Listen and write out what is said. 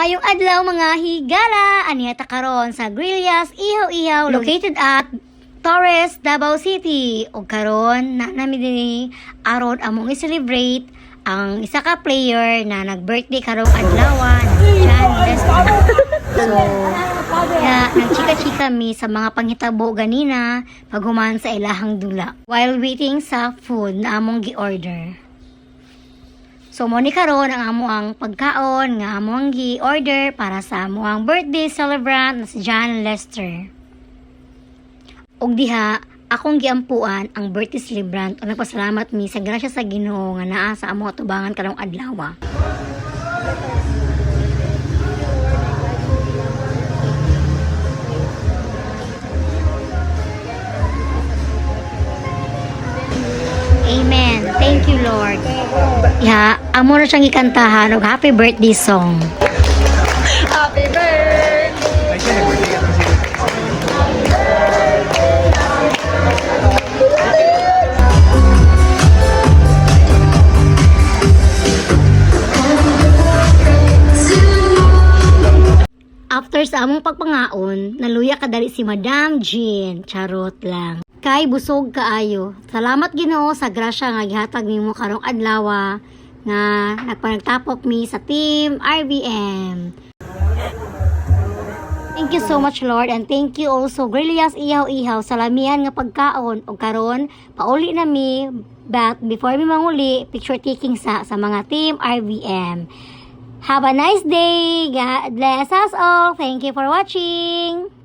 Maayong adlaw mga higala! Aniata karon sa Grillas Ihaw-Ihaw located at Torres, Davao City. O karon na namin din aron among i-celebrate ang isa ka player na nag-birthday karong adlaw na John Lester. So, nagchika-chika mi sa mga panghitabo ganina paghuman sa ilahang dula while waiting sa food na among gi-order. So, mo ni karon ang amo ang pagkaon nga amo ang gi-order para sa amo ang birthday celebrant na si John Lester. Og diha, akong giampuan ang birthday celebrant o nagpasalamat mi sa grasya sa Ginoo nga naa sa amo atubangan karong adlaw. Amen. Thank you, Lord. Ya, amo na siyang ikantahan og happy birthday song. Happy birthday! After sa among pagpangaon, naluya kadali si Madam Jean. Charot lang. Kay busog kaayo. Salamat Ginoo sa grasya nga gihatag nimo karong adlaw nga nagpanagtapok mi sa team RBM. Thank you so much Lord and thank you also Grillas Ihaw-Ihaw sa lamian nga pagkaon og karon pauli na mi but before mi manguli picture taking sa mga team RBM. Have a nice day. God bless us all. Thank you for watching.